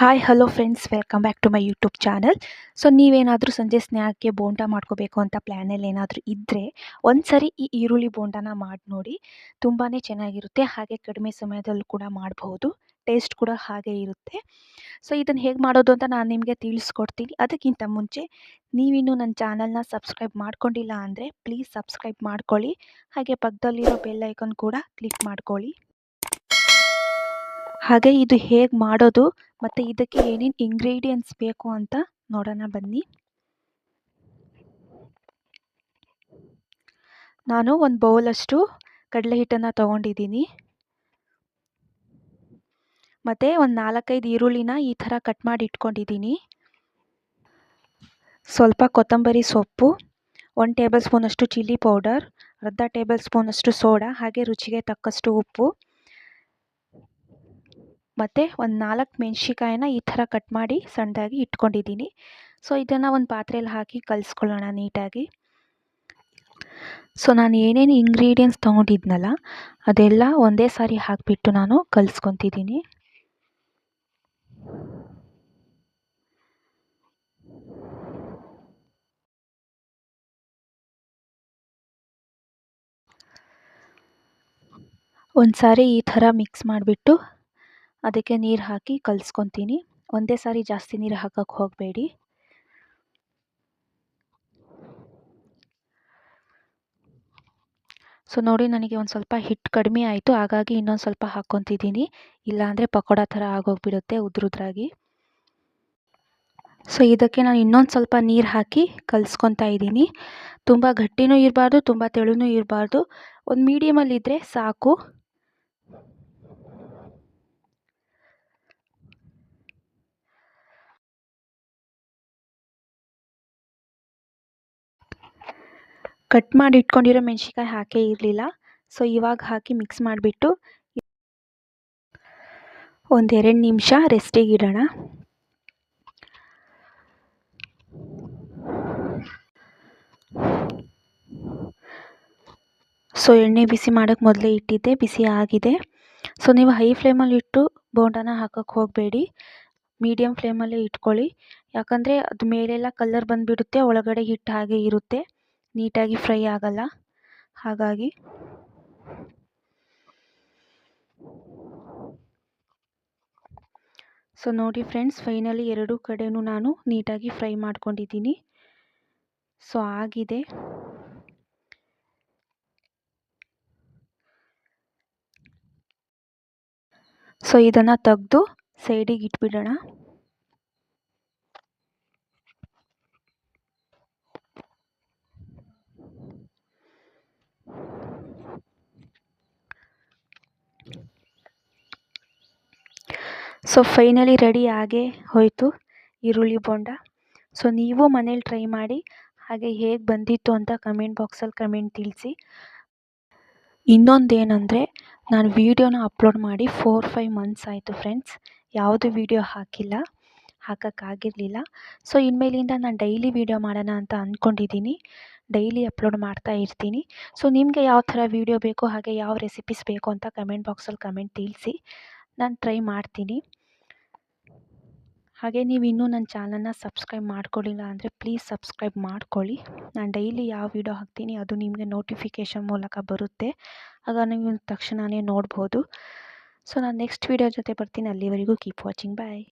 Hi hello friends, welcome back to my YouTube channel. So ನೀವೇನಾದರೂ ಸಂಜೆ ಸ್ನ್ಯಾಕ್ಗೆ ಬೋಂಡ ಮಾಡ್ಕೋಬೇಕು ಅಂತ ಪ್ಲ್ಯಾನಲ್ಲಿ ಏನಾದರೂ ಇದ್ದರೆ ಒಂದ್ಸರಿ ಈ ಈರುಳ್ಳಿ ಬೋಂಡನ ಮಾಡಿ ನೋಡಿ. ತುಂಬಾ ಚೆನ್ನಾಗಿರುತ್ತೆ, ಹಾಗೆ ಕಡಿಮೆ ಸಮಯದಲ್ಲೂ ಕೂಡ ಮಾಡಬಹುದು. ಟೇಸ್ಟ್ ಕೂಡ ಹಾಗೆ ಇರುತ್ತೆ. ಸೊ ಇದನ್ನು ಹೇಗೆ ಮಾಡೋದು ಅಂತ ನಾನು ನಿಮಗೆ ತಿಳಿಸ್ಕೊಡ್ತೀನಿ. ಅದಕ್ಕಿಂತ ಮುಂಚೆ ನೀವಿನ್ನೂ ನನ್ನ ಚಾನಲ್ನ ಸಬ್ಸ್ಕ್ರೈಬ್ ಮಾಡ್ಕೊಂಡಿಲ್ಲ ಅಂದರೆ ಪ್ಲೀಸ್ ಸಬ್ಸ್ಕ್ರೈಬ್ ಮಾಡ್ಕೊಳ್ಳಿ. ಹಾಗೆ ಪಕ್ಕದಲ್ಲಿರೋ ಬೆಲ್ ಐಕಾನ್ ಕೂಡ ಕ್ಲಿಕ್ ಮಾಡ್ಕೊಳ್ಳಿ. ಹಾಗೆ ಇದು ಹೇಗೆ ಮಾಡೋದು ಮತ್ತು ಇದಕ್ಕೆ ಏನೇನು ಇಂಗ್ರೀಡಿಯೆಂಟ್ಸ್ ಬೇಕು ಅಂತ ನೋಡೋಣ ಬನ್ನಿ. ನಾನು ಒಂದು ಬೌಲಷ್ಟು ಕಡಲೆ ಹಿಟ್ಟನ್ನು ತೊಗೊಂಡಿದ್ದೀನಿ. ಮತ್ತು ಒಂದು 4-5 ಈರುಳ್ಳಿನ ಈ ಥರ ಕಟ್ ಮಾಡಿ ಇಟ್ಕೊಂಡಿದ್ದೀನಿ. ಸ್ವಲ್ಪ ಕೊತ್ತಂಬರಿ ಸೊಪ್ಪು, 1 ಟೇಬಲ್ ಸ್ಪೂನಷ್ಟು ಚಿಲ್ಲಿ ಪೌಡರ್, ಅರ್ಧ ಟೇಬಲ್ ಸ್ಪೂನಷ್ಟು ಸೋಡಾ, ಹಾಗೆ ರುಚಿಗೆ ತಕ್ಕಷ್ಟು ಉಪ್ಪು, ಮತ್ತು ಒಂದು 4 ಮೆಣಸಿಕಾಯಿನ ಈ ಥರ ಕಟ್ ಮಾಡಿ ಸಣ್ಣದಾಗಿ ಇಟ್ಕೊಂಡಿದ್ದೀನಿ. ಸೊ ಇದನ್ನು ಒಂದು ಪಾತ್ರೆಯಲ್ಲಿ ಹಾಕಿ ಕಲಿಸ್ಕೊಳ್ಳೋಣ ನೀಟಾಗಿ. ಸೊ ನಾನು ಏನೇನು ಇಂಗ್ರೀಡಿಯೆಂಟ್ಸ್ ತೊಗೊಂಡಿದ್ನಲ್ಲ ಅದೆಲ್ಲ ಒಂದೇ ಸಾರಿ ಹಾಕಿಬಿಟ್ಟು ನಾನು ಕಲಿಸ್ಕೊತಿದ್ದೀನಿ. ಒಂದು ಸಾರಿ ಈ ಥರ ಮಿಕ್ಸ್ ಮಾಡಿಬಿಟ್ಟು ಅದಕ್ಕೆ ನೀರು ಹಾಕಿ ಕಲಿಸ್ಕೊತೀನಿ. ಒಂದೇ ಸಾರಿ ಜಾಸ್ತಿ ನೀರು ಹಾಕೋಕ್ಕೆ ಹೋಗಬೇಡಿ. ಸೊ ನೋಡಿ, ನನಗೆ ಒಂದು ಸ್ವಲ್ಪ ಹಿಟ್ಟು ಕಡಿಮೆ ಆಯಿತು, ಹಾಗಾಗಿ ಇನ್ನೊಂದು ಸ್ವಲ್ಪ ಹಾಕ್ಕೊತಿದ್ದೀನಿ. ಇಲ್ಲಾಂದರೆ ಪಕೋಡ ಥರ ಆಗೋಗಿಬಿಡುತ್ತೆ ಉದ್ರುದ್ರಾಗಿ. ಸೊ ಇದಕ್ಕೆ ನಾನು ಇನ್ನೊಂದು ಸ್ವಲ್ಪ ನೀರು ಹಾಕಿ ಕಲಿಸ್ಕೊತಾ ಇದ್ದೀನಿ. ತುಂಬ ಗಟ್ಟಿನೂ ಇರಬಾರ್ದು, ತುಂಬ ತೆಳುನೂ ಇರಬಾರ್ದು, ಒಂದು ಮೀಡಿಯಮಲ್ಲಿದ್ದರೆ ಸಾಕು. ಕಟ್ ಮಾಡಿ ಇಟ್ಕೊಂಡಿರೋ ಮೆಣಸಿನ್ಕಾಯಿ ಹಾಕೇ ಇರಲಿಲ್ಲ. ಸೊ ಇವಾಗ ಹಾಕಿ ಮಿಕ್ಸ್ ಮಾಡಿಬಿಟ್ಟು ಒಂದು 2 ನಿಮಿಷ ರೆಸ್ಟಿಗೆ ಇಡೋಣ. ಸೊ ಎಣ್ಣೆ ಬಿಸಿ ಮಾಡೋಕ್ಕೆ ಮೊದಲೇ ಇಟ್ಟಿದ್ದೆ, ಬಿಸಿ ಆಗಿದೆ. ಸೊ ನೀವು ಹೈ ಫ್ಲೇಮಲ್ಲಿ ಇಟ್ಟು ಬೋಂಡಾನ ಹಾಕೋಕ್ಕೆ ಹೋಗಬೇಡಿ, ಮೀಡಿಯಮ್ ಫ್ಲೇಮಲ್ಲೇ ಇಟ್ಕೊಳ್ಳಿ. ಯಾಕಂದರೆ ಅದು ಮೇಲೆಲ್ಲ ಕಲರ್ ಬಂದುಬಿಡುತ್ತೆ, ಒಳಗಡೆ ಹಿಟ್ಟು ಹಾಗೆ ಇರುತ್ತೆ, ನೀಟಾಗಿ ಫ್ರೈ ಆಗಲ್ಲ. ಹಾಗಾಗಿ ಸೊ ನೋಡಿ ಫ್ರೆಂಡ್ಸ್, ಫೈನಲಿ ಎರಡೂ ಕಡೆನೂ ನಾನು ನೀಟಾಗಿ ಫ್ರೈ ಮಾಡ್ಕೊಂಡಿದ್ದೀನಿ. ಸೊ ಆಗಿದೆ. ಸೊ ಇದನ್ನು ತೆಗೆದು ಸೈಡಿಗೆ ಇಟ್ಬಿಡೋಣ. ಸೊ ಫೈನಲಿ ರೆಡಿ ಆಗೇ ಹೋಯಿತು ಈರುಳ್ಳಿ ಬೋಂಡ. ಸೊ ನೀವು ಮನೇಲಿ ಟ್ರೈ ಮಾಡಿ, ಹಾಗೆ ಹೇಗೆ ಬಂದಿತ್ತು ಅಂತ ಕಮೆಂಟ್ ಬಾಕ್ಸಲ್ಲಿ ಕಮೆಂಟ್ ತಿಳಿಸಿ. ಇನ್ನೊಂದೇನೆಂದರೆ, ನಾನು ವೀಡಿಯೋನ ಅಪ್ಲೋಡ್ ಮಾಡಿ 4-5 ಮಂತ್ಸ್ ಆಯಿತು ಫ್ರೆಂಡ್ಸ್. ಯಾವುದು ವೀಡಿಯೋ ಹಾಕೋಕ್ಕಾಗಿರಲಿಲ್ಲ. ಸೊ ಇನ್ಮೇಲಿಂದ ನಾನು ಡೈಲಿ ವೀಡಿಯೋ ಮಾಡೋಣ ಅಂತ ಅಂದ್ಕೊಂಡಿದ್ದೀನಿ. ಡೈಲಿ ಅಪ್ಲೋಡ್ ಮಾಡ್ತಾ ಇರ್ತೀನಿ. ಸೊ ನಿಮಗೆ ಯಾವ ಥರ ವೀಡಿಯೋ ಬೇಕು, ಹಾಗೆ ಯಾವ ರೆಸಿಪೀಸ್ ಬೇಕು ಅಂತ ಕಮೆಂಟ್ ಬಾಕ್ಸಲ್ಲಿ ಕಮೆಂಟ್ ತಿಳಿಸಿ, ನಾನು ಟ್ರೈ ಮಾಡ್ತೀನಿ. ಹಾಗೆ ನೀವು ಇನ್ನೂ ನನ್ನ ಚಾನಲ್ನ ಸಬ್ಸ್ಕ್ರೈಬ್ ಮಾಡ್ಕೊಳ್ಳಿಲ್ಲ ಅಂದರೆ ಪ್ಲೀಸ್ ಸಬ್ಸ್ಕ್ರೈಬ್ ಮಾಡ್ಕೊಳ್ಳಿ. ನಾನು ಡೈಲಿ ಯಾವ ವೀಡಿಯೋ ಹಾಕ್ತೀನಿ ಅದು ನಿಮಗೆ ನೋಟಿಫಿಕೇಷನ್ ಮೂಲಕ ಬರುತ್ತೆ, ಆಗ ನೀವು ತಕ್ಷಣವೇ ನೋಡ್ಬೋದು. ಸೊ ನಾನು ನೆಕ್ಸ್ಟ್ ವೀಡಿಯೋ ಜೊತೆ ಬರ್ತೀನಿ. ಅಲ್ಲಿವರೆಗೂ ಕೀಪ್ ವಾಚಿಂಗ್. ಬಾಯ್.